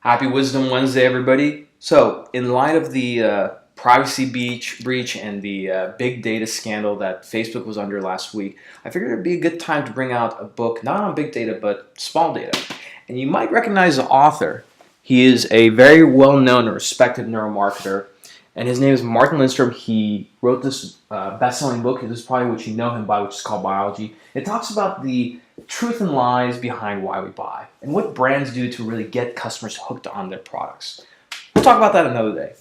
Happy Wisdom Wednesday, everybody. So, in light of the privacy breach and the big data scandal that Facebook was under last week, I figured it'd be a good time to bring out a book not on big data but small data. And you might recognize the author. He is a very well-known and respected neuromarketer, and his name is Martin Lindstrom. He wrote this best-selling book. This is probably what you know him by, which is called Biology. It talks about the truth and lies behind why we buy and what brands do to really get customers hooked on their products. We'll talk about that another day.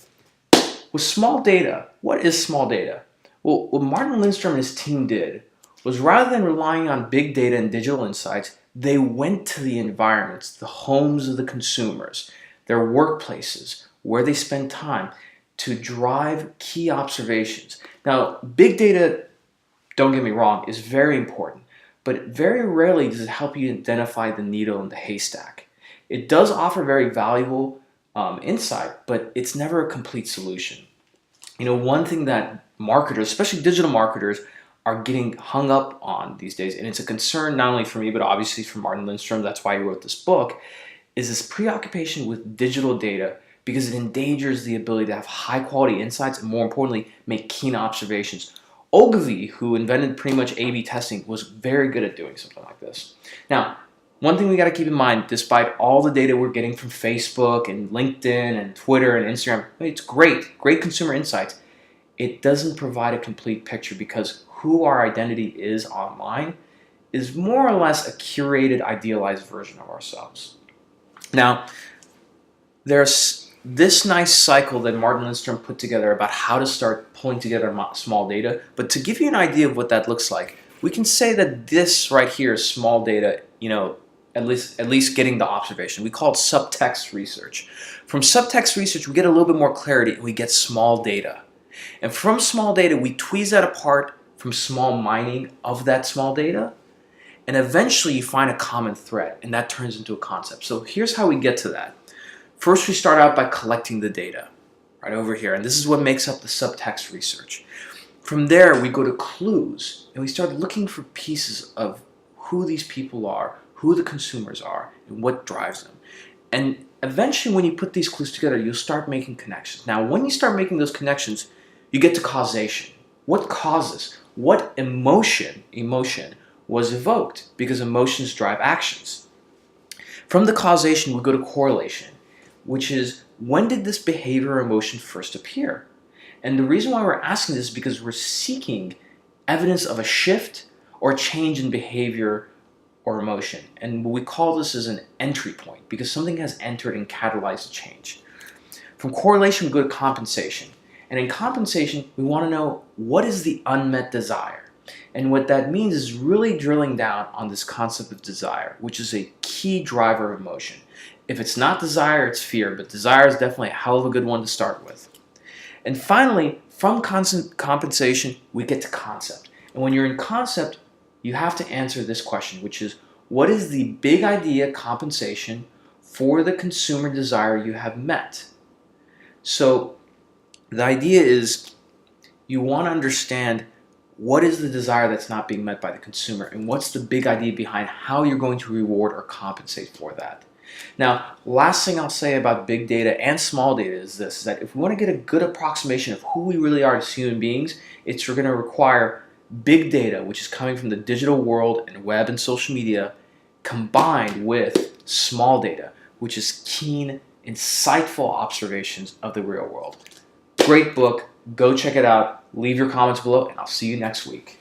With small data, what is small data? Well, what Martin Lindstrom and his team did was, rather than relying on big data and digital insights, they went to the environments, the homes of the consumers, their workplaces, where they spend time, to drive key observations. Now, big data, don't get me wrong, is very important, but very rarely does it help you identify the needle in the haystack. It does offer very valuable insight, but it's never a complete solution. You know, one thing that marketers, especially digital marketers, are getting hung up on these days, and it's a concern not only for me, but obviously for Martin Lindstrom, that's why he wrote this book, is this preoccupation with digital data, because it endangers the ability to have high quality insights and, more importantly, make keen observations. Ogilvy, who invented pretty much A/B testing, was very good at doing something like this. Now, one thing we got to keep in mind, despite all the data we're getting from Facebook and LinkedIn and Twitter and Instagram, it's great consumer insights. It doesn't provide a complete picture, because who our identity is online is more or less a curated, idealized version of ourselves. Now, there's this nice cycle that Martin Lindstrom put together about how to start pulling together small data. But to give you an idea of what that looks like, we can say that this right here is small data, at least getting the observation. We call it subtext research. From subtext research, we get a little bit more clarity and we get small data. And from small data, we tweeze that apart from small mining of that small data. And eventually you find a common thread, and that turns into a concept. So here's how we get to that. First, we start out by collecting the data, right over here, and this is what makes up the subtext research. From there, we go to clues, and we start looking for pieces of who these people are, who the consumers are, and what drives them. And eventually, when you put these clues together, you'll start making connections. Now, when you start making those connections, you get to causation. What causes? What emotion was evoked? Because emotions drive actions. From the causation, we go to correlation, which is, when did this behavior or emotion first appear? And the reason why we're asking this is because we're seeking evidence of a shift or change in behavior or emotion. And we call this as an entry point, because something has entered and catalyzed a change. From correlation, we go to compensation. And in compensation, we want to know, what is the unmet desire? And what that means is really drilling down on this concept of desire, which is a key driver of emotion. If it's not desire, it's fear, but desire is definitely a hell of a good one to start with. And finally, from compensation, we get to concept. And when you're in concept, you have to answer this question, which is, what is the big idea compensation for the consumer desire you have met? So the idea is, you want to understand, what is the desire that's not being met by the consumer, and what's the big idea behind how you're going to reward or compensate for that. Now, last thing I'll say about big data and small data is this, is that if we want to get a good approximation of who we really are as human beings, it's going to require big data, which is coming from the digital world and web and social media, combined with small data, which is keen, insightful observations of the real world. Great book. Go check it out. Leave your comments below, and I'll see you next week.